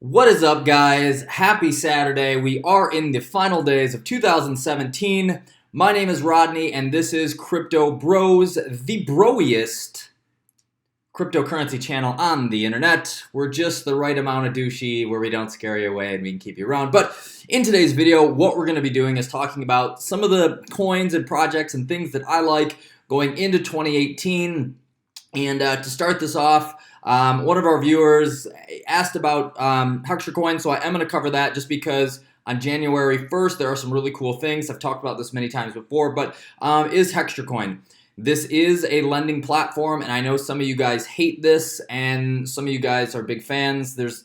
What is up, guys? Happy Saturday. We are in the final days of 2017. My name is Rodney, and this is Crypto Bros, the broiest cryptocurrency channel on the internet. We're just the right amount of douchey where we don't scare you away and we can keep you around. But in today's video, what we're going to be doing is talking about some of the coins and projects and things that I like going into 2018. And to start this off, one of our viewers asked about Hextra Coin, so I am going to cover that just because on January 1st there are some really cool things. I've talked about this many times before, but is Hextra Coin. This is a lending platform, and I know some of you guys hate this, and some of you guys are big fans. There's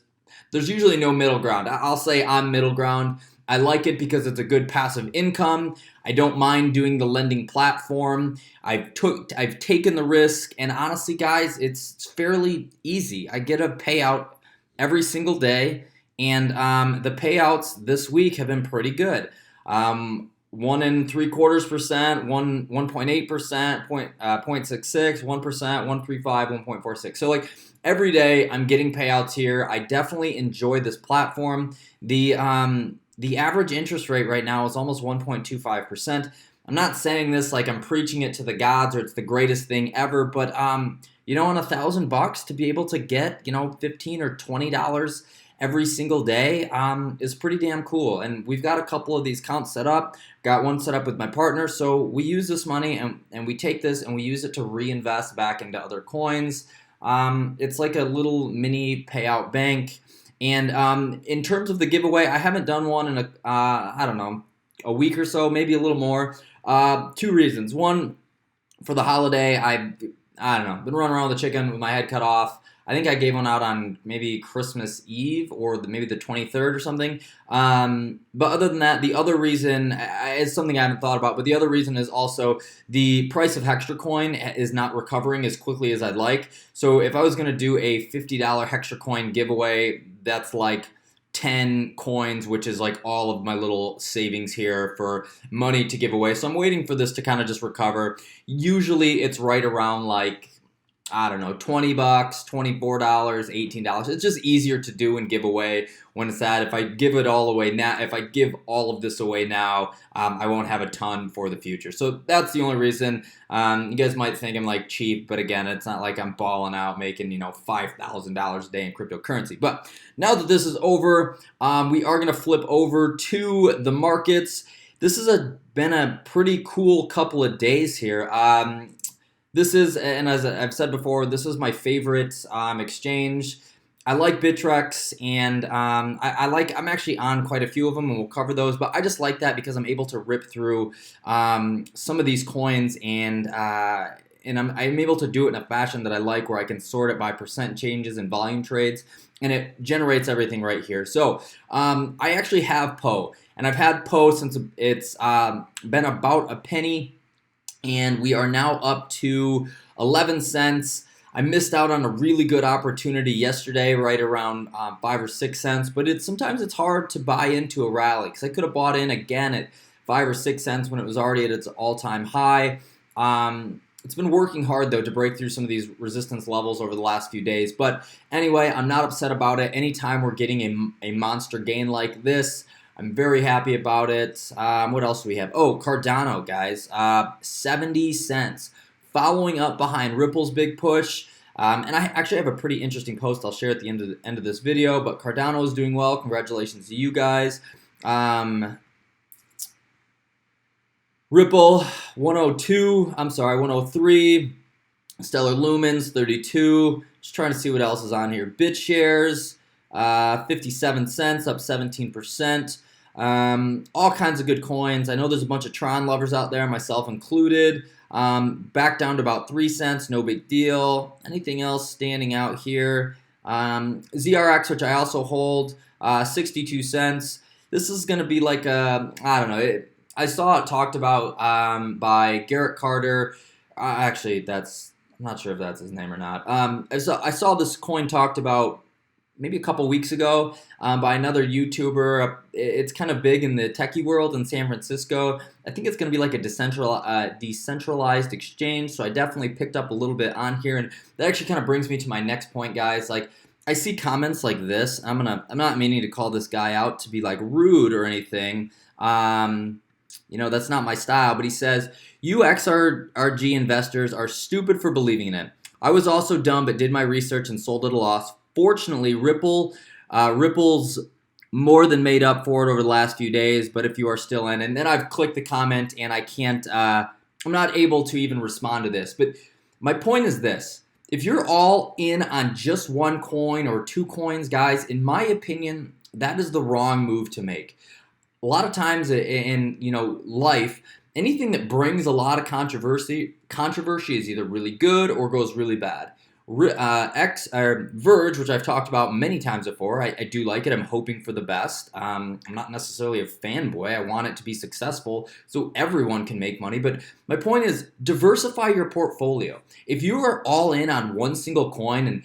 usually no middle ground. I'll say I'm middle ground. I like it because it's a good passive income. I don't mind doing the lending platform. I've taken the risk, and honestly, guys, it's fairly easy. I get a payout every single day, and the payouts this week have been pretty good. 1.75%, 1.8%, 0.66, 1%, 135, 1.46. So like every day I'm getting payouts here. I definitely enjoy this platform. The average interest rate right now is almost 1.25%. I'm not saying this like I'm preaching it to the gods or it's the greatest thing ever, but on $1,000 to be able to get $15 or $20 every single day is pretty damn cool. And we've got a couple of these accounts set up. Got one set up with my partner, so we use this money and we take this and we use it to reinvest back into other coins. It's like a little mini payout bank. And in terms of the giveaway, I haven't done one in I don't know, a week or so, maybe a little more. Two reasons. One, for the holiday, I don't know, been running around with a chicken with my head cut off. I think I gave one out on maybe Christmas Eve or maybe the 23rd or something. But other than that, the other reason is something I haven't thought about, but the other reason is also the price of Hextra Coin is not recovering as quickly as I'd like. So if I was going to do a $50 Hextra Coin giveaway, that's like 10 coins, which is like all of my little savings here for money to give away. So I'm waiting for this to kind of just recover. Usually it's right around like, I don't know, $20, $24, $18. It's just easier to do and give away when it's that. If I give it all away now, if I give all of this away now, I won't have a ton for the future. So that's the only reason. You guys might think I'm like cheap, but again, it's not like I'm balling out making, $5,000 a day in cryptocurrency. But now that this is over, we are going to flip over to the markets. This has been a pretty cool couple of days here. This is, and as I've said before, this is my favorite exchange. I like Bittrex, and I'm actually on quite a few of them, and we'll cover those. But I just like that because I'm able to rip through some of these coins, and I'm able to do it in a fashion that I like, where I can sort it by percent changes and volume trades, and it generates everything right here. So I actually have PO, and I've had PO since it's been about a penny. And we are now up to 11 cents. I missed out on a really good opportunity yesterday, right around 5 or 6 cents. But sometimes it's hard to buy into a rally because I could have bought in again at 5 or 6 cents when it was already at its all-time high. It's been working hard, though, to break through some of these resistance levels over the last few days. But anyway, I'm not upset about it. Anytime we're getting a monster gain like this, I'm very happy about it. What else do we have? Oh, Cardano, guys. 70 cents. Following up behind Ripple's big push. And I actually have a pretty interesting post I'll share at the end of this video. But Cardano is doing well. Congratulations to you guys. Ripple, 102. I'm sorry, 103. Stellar Lumens, 32. Just trying to see what else is on here. BitShares, 57 cents, up 17%. All kinds of good coins. I know there's a bunch of Tron lovers out there, myself included. Back down to about 3 cents, no big deal. Anything else standing out here? ZRX, which I also hold, 62 cents. This is going to be like I don't know. I saw it talked about by Garrett Carter. Actually, I'm not sure if that's his name or not. I saw this coin talked about maybe a couple weeks ago by another YouTuber. It's kind of big in the techie world in San Francisco. I think it's going to be like a decentralized exchange, so I definitely picked up a little bit on here, and that actually kind of brings me to my next point, guys. Like, I see comments like this. I'm not meaning to call this guy out to be like rude or anything. That's not my style, but he says, "You XRG investors are stupid for believing in it. I was also dumb, but did my research and sold at a loss. Fortunately, Ripple's more than made up for it over the last few days. But if you are still in," and then I've clicked the comment and I can't. I'm not able to even respond to this. But my point is this: if you're all in on just one coin or two coins, guys, in my opinion, that is the wrong move to make. A lot of times in life, anything that brings a lot of controversy is either really good or goes really bad. Verge, which I've talked about many times before, I do like it. I'm hoping for the best. I'm not necessarily a fanboy. I want it to be successful so everyone can make money. But my point is, diversify your portfolio. If you are all in on one single coin and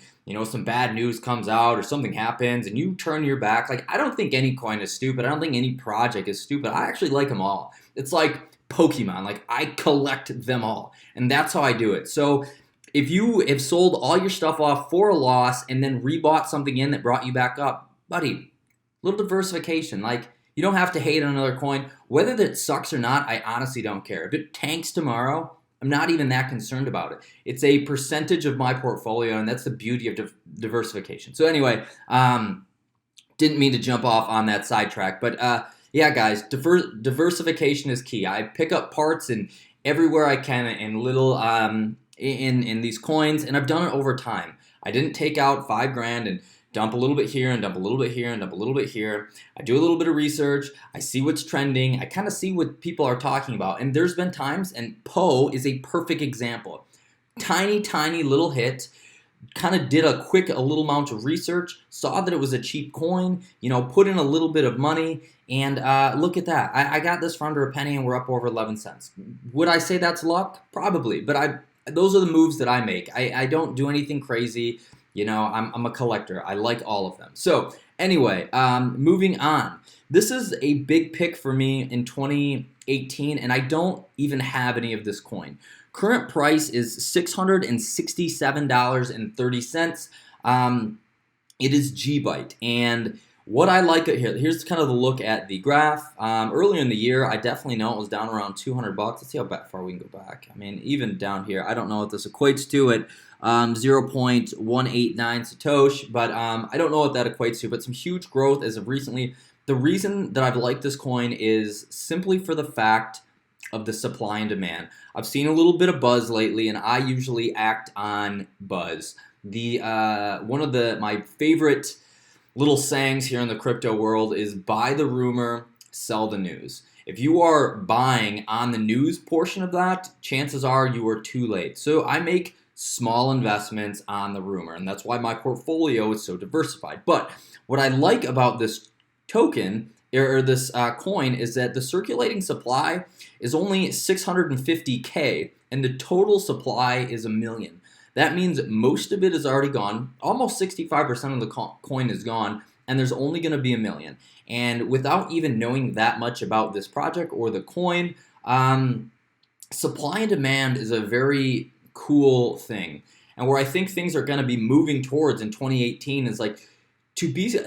some bad news comes out or something happens and you turn your back, like, I don't think any coin is stupid. I don't think any project is stupid. I actually like them all. It's like Pokemon. Like, I collect them all. And that's how I do it. So if you have sold all your stuff off for a loss and then rebought something in that brought you back up, buddy, little diversification. Like, you don't have to hate on another coin. Whether that sucks or not, I honestly don't care. If it tanks tomorrow, I'm not even that concerned about it. It's a percentage of my portfolio, and that's the beauty of diversification. So anyway, didn't mean to jump off on that sidetrack, but yeah, guys, diversification is key. I pick up parts in everywhere I can in little in these coins, and I've done it over time. I didn't take out $5,000 and dump a little bit here and dump a little bit here and dump a little bit here. I do a little bit of research. I see what's trending. I kind of see what people are talking about. And there's been times, and Poe is a perfect example. Tiny, tiny little hit. Kind of did a little amount of research, saw that it was a cheap coin, put in a little bit of money, and look at that. I got this for under a penny and we're up over 11 cents. Would I say that's luck? Probably, but those are the moves that I make. I don't do anything crazy. I'm a collector. I like all of them. So anyway, moving on. This is a big pick for me in 2018, and I don't even have any of this coin. Current price is $667.30. It is Gbyte, and what I like here's kind of the look at the graph. Earlier in the year, I definitely know it was down around $200. Let's see how far we can go back. I mean, even down here, I don't know what this equates to at 0.189 Satoshi, but I don't know what that equates to, but some huge growth as of recently. The reason that I've liked this coin is simply for the fact of the supply and demand. I've seen a little bit of buzz lately, and I usually act on buzz. One of my favorite little sayings here in the crypto world is buy the rumor, sell the news. If you are buying on the news portion of that, chances are you are too late. So I make small investments on the rumor, and that's why my portfolio is so diversified. But what I like about this token or this coin is that the circulating supply is only 650K and the total supply is 1 million. That means most of it is already gone. Almost 65% of the coin is gone, and there's only going to be 1 million. And without even knowing that much about this project or the coin, supply and demand is a very cool thing. And where I think things are going to be moving towards in 2018 is like, to be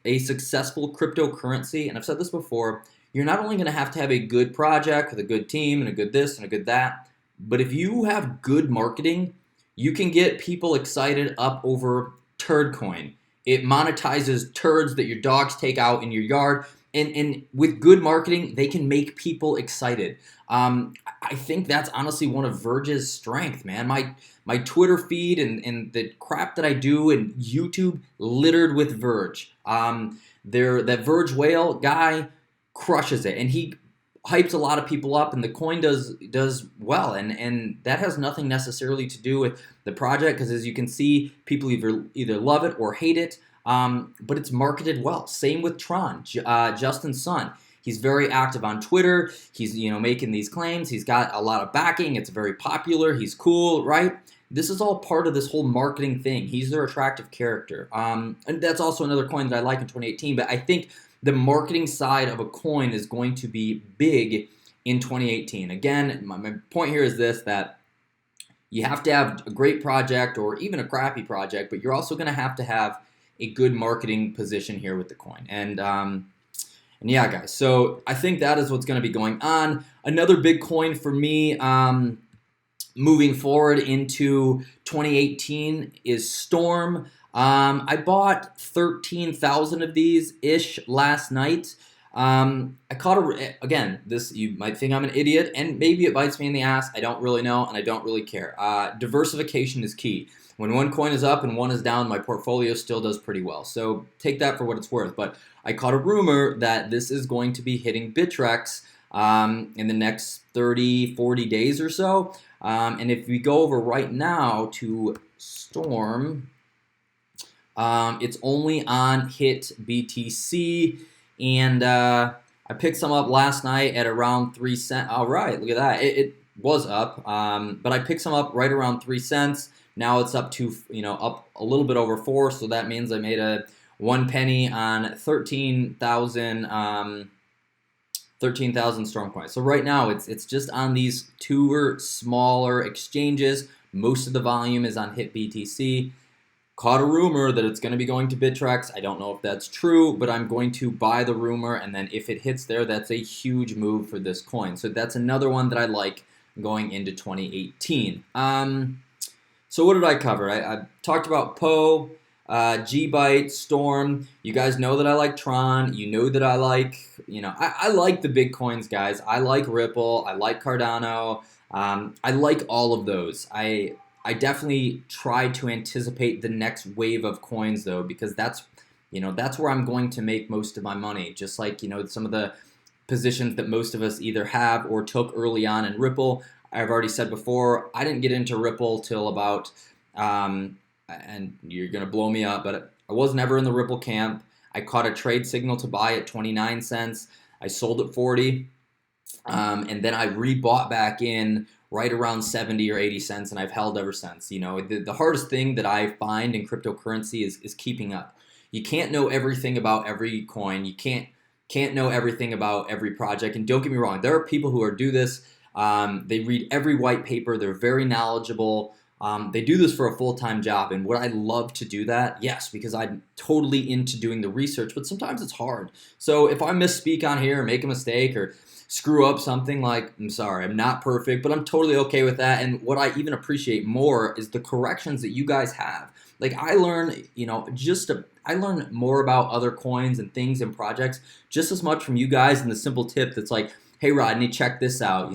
a successful cryptocurrency, and I've said this before, you're not only going to have a good project with a good team and a good this and a good that, but if you have good marketing, you can get people excited up over turd coin. It monetizes turds that your dogs take out in your yard, and with good marketing, they can make people excited. I think that's honestly one of Verge's strength, man. My Twitter feed and the crap that I do and YouTube littered with Verge. That Verge whale guy crushes it, and he hypes a lot of people up, and the coin does well, and that has nothing necessarily to do with the project, because as you can see, people either love it or hate it, but it's marketed well. Same with Tron, Justin Sun. He's very active on Twitter. He's making these claims. He's got a lot of backing. It's very popular. He's cool, right? This is all part of this whole marketing thing. He's their attractive character. And that's also another coin that I like in 2018. But I think the marketing side of a coin is going to be big in 2018. Again, my point here is this, that you have to have a great project or even a crappy project, but you're also going to have a good marketing position here with the coin. And yeah, guys, so I think that is what's going to be going on. Another big coin for me moving forward into 2018 is Storm. I bought 13,000 of these ish last night. I caught again, this, you might think I'm an idiot, and maybe it bites me in the ass. I don't really know, and I don't really care. Diversification is key. When one coin is up and one is down, my portfolio still does pretty well. So take that for what it's worth. But I caught a rumor that this is going to be hitting Bittrex in the next 30, 40 days or so. And if we go over right now to Storm, it's only on Hit BTC, and I picked some up last night at around 3 cents. All right, look at that. It was up, but I picked some up right around 3 cents. Now it's up to, up a little bit over 4, so that means I made a 1 penny on 13,000 Storm coins. So right now it's just on these two smaller exchanges. Most of the volume is on Hit BTC. Caught a rumor that it's going to be going to Bittrex. I don't know if that's true, but I'm going to buy the rumor, and then if it hits there, that's a huge move for this coin. So that's another one that I like going into 2018. So what did I cover? I talked about Poe, Gbyte, Storm. You guys know that I like Tron. You know that I like, I like the big coins, guys. I like Ripple. I like Cardano. I like all of those. I definitely try to anticipate the next wave of coins, though, because that's where I'm going to make most of my money. Just like, some of the positions that most of us either have or took early on in Ripple. I've already said before, I didn't get into Ripple till about, and you're going to blow me up, but I was never in the Ripple camp. I caught a trade signal to buy at 29 cents. I sold at 40, and then I rebought back in right around 70 or 80 cents, and I've held ever since. The hardest thing that I find in cryptocurrency is keeping up. You can't know everything about every coin. You can't know everything about every project. And don't get me wrong, there are people who do this. They read every white paper. They're very knowledgeable. They do this for a full-time job. And would I love to do that? Yes, because I'm totally into doing the research, but sometimes it's hard. So if I misspeak on here or make a mistake or screw up something, I'm sorry, I'm not perfect, but I'm totally okay with that. And what I even appreciate more is the corrections that you guys have. I learn, I learn more about other coins and things and projects just as much from you guys, and the simple tip that's like, hey Rodney, check this out.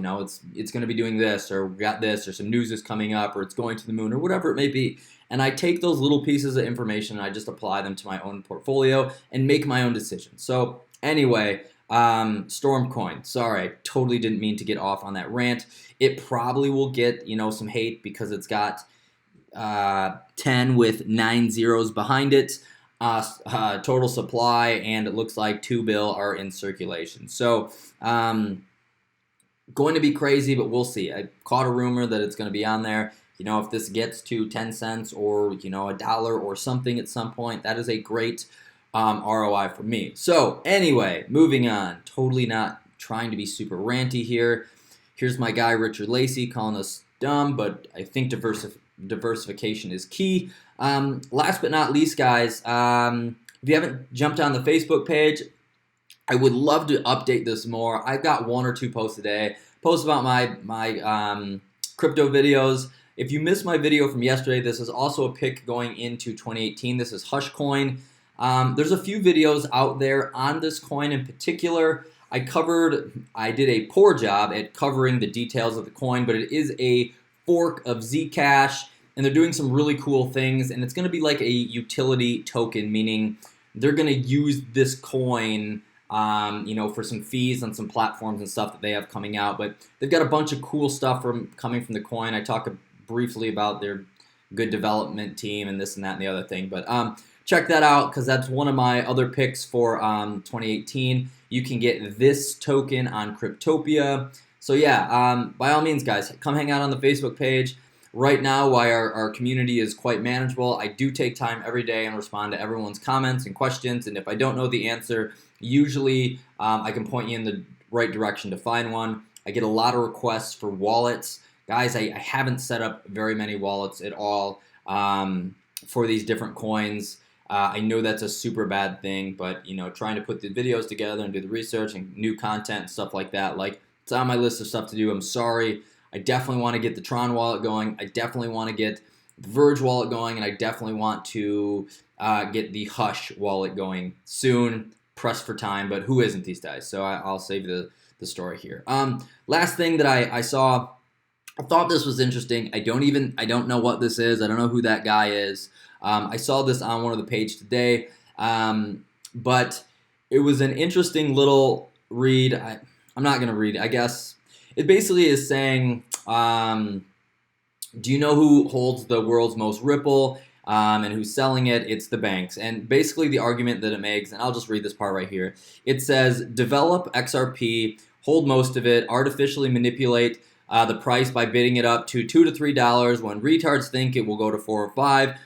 It's going to be doing this, or we got this, or some news is coming up, or it's going to the moon, or whatever it may be. And I take those little pieces of information and I just apply them to my own portfolio and make my own decisions. So anyway, Storm coin. Sorry, I totally didn't mean to get off on that rant. It probably will get, some hate because it's got 10 with 9 zeros behind it. Total supply, and it looks like 2 bill are in circulation. So going to be crazy, but we'll see. I caught a rumor that it's going to be on there. If this gets to 10 cents or $1 or something at some point, that is a great ROI for me. So anyway, moving on. Totally not trying to be super ranty here. Here's my guy Richard Lacey calling us dumb, but I think diversification is key. Last but not least, guys, if you haven't jumped on the Facebook page, I would love to update this more. I've got 1 or 2 posts a day. Post about my crypto videos. If you missed my video from yesterday, this is also a pick going into 2018. This is Hush Coin. There's a few videos out there on this coin in particular. I did a poor job at covering the details of the coin, but it is a fork of Zcash, and they're doing some really cool things, and it's going to be like a utility token, meaning they're going to use this coin for some fees on some platforms and stuff that they have coming out. But they've got a bunch of cool stuff coming from the coin. I talked briefly about their good development team and this and that and the other thing. But check that out, because that's one of my other picks for 2018. You can get this token on Cryptopia. So yeah, by all means, guys, come hang out on the Facebook page. Right now, while our community is quite manageable, I do take time every day and respond to everyone's comments and questions. And if I don't know the answer, usually I can point you in the right direction to find one. I get a lot of requests for wallets. Guys, I haven't set up very many wallets at all for these different coins. I know that's a super bad thing, but trying to put the videos together and do the research and new content and stuff like that, like, it's on my list of stuff to do. I'm sorry. I definitely want to get the Tron wallet going. I definitely want to get the Verge wallet going, and I definitely want to get the Hush wallet going soon. Pressed for time, but who isn't these days? So I'll save the story here. Last thing that I saw, I thought this was interesting. I don't know what this is. I don't know who that guy is. I saw this on one of the page today, but it was an interesting little read. I'm not going to read it. I guess it basically is saying, do you know who holds the world's most Ripple and who's selling it? It's the banks. And basically the argument that it makes, and I'll just read this part right here. It says, develop XRP, hold most of it, artificially manipulate the price by bidding it up to $2 to $3 when retards think it will go to 4 or 5.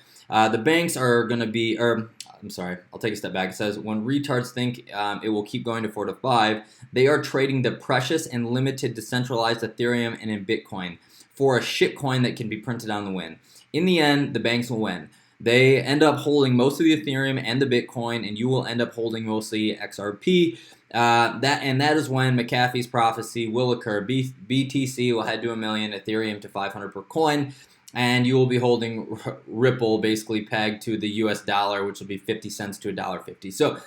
The banks are going to be, I'm sorry, I'll take a step back. It says, when retards think it will keep going to 4 to 5, they are trading the precious and limited decentralized Ethereum and in Bitcoin for a shitcoin that can be printed on the wind. In the end, the banks will win. They end up holding most of the Ethereum and the Bitcoin, and you will end up holding mostly XRP. That is when McAfee's prophecy will occur. BTC will head to 1 million, Ethereum to 500 per coin, and you will be holding Ripple basically pegged to the US dollar, which will be 50 cents to $1.50. So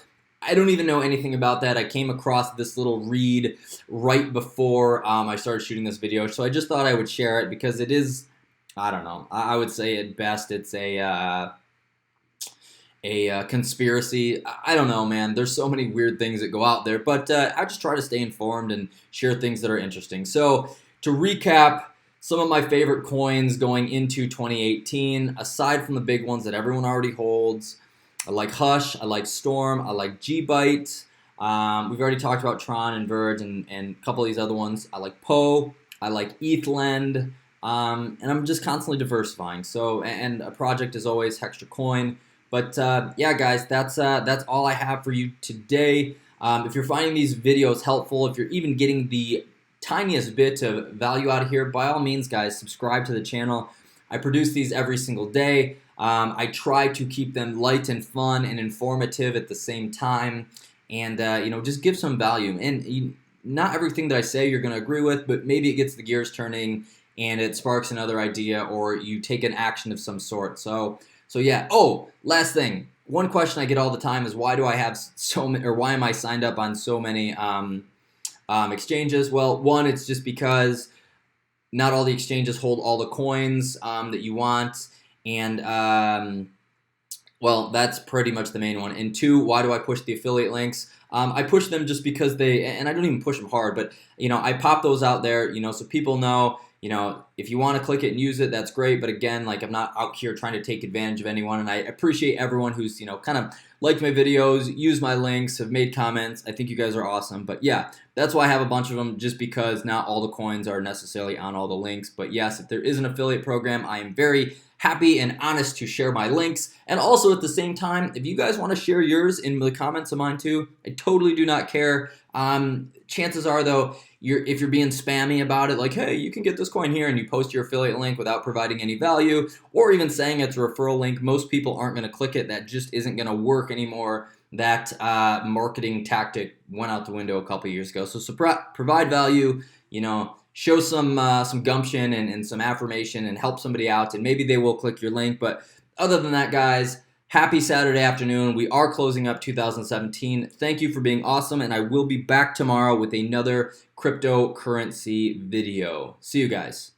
I don't even know anything about that. I came across this little read right before I started shooting this video, so I just thought I would share it because it is, I don't know, I would say at best it's a conspiracy. I don't know, man. There's so many weird things that go out there, but I just try to stay informed and share things that are interesting. So to recap, some of my favorite coins going into 2018, aside from the big ones that everyone already holds, I like Hush, I like Storm, I like Gbyte. We've already talked about Tron and Verge and a couple of these other ones. I like Poe, I like ETHLend, and I'm just constantly diversifying. So, and a project is always Hextra Coin. But yeah, guys, that's all I have for you today. If you're finding these videos helpful, if you're even getting the tiniest bit of value out of here, by all means, guys, subscribe to the channel. I produce these every single day. I try to keep them light and fun and informative at the same time, and just give some value. And not everything that I say you're going to agree with, but maybe it gets the gears turning and it sparks another idea, or you take an action of some sort. So yeah. Oh, last thing. One question I get all the time is why do I have so many, or why am I signed up on so many exchanges? Well, one, it's just because not all the exchanges hold all the coins that you want. And, well, that's pretty much the main one. And two, why do I push the affiliate links? I push them just because and I don't even push them hard, but, I pop those out there, so people know, if you want to click it and use it, that's great. But again, like, I'm not out here trying to take advantage of anyone. And I appreciate everyone who's, kind of liked my videos, used my links, have made comments. I think you guys are awesome. But yeah, that's why I have a bunch of them, just because not all the coins are necessarily on all the links. But yes, if there is an affiliate program, I am very happy and honest to share my links. And also at the same time, if you guys want to share yours in the comments of mine too, I totally do not care. Chances are though, if you're being spammy about it, like, hey, you can get this coin here, and you post your affiliate link without providing any value, or even saying it's a referral link, most people aren't going to click it. That just isn't going to work anymore. That marketing tactic went out the window a couple years ago. So provide value, show some gumption and some affirmation and help somebody out, and maybe they will click your link. But other than that, guys, happy Saturday afternoon. We are closing up 2017. Thank you for being awesome, and I will be back tomorrow with another cryptocurrency video. See you guys.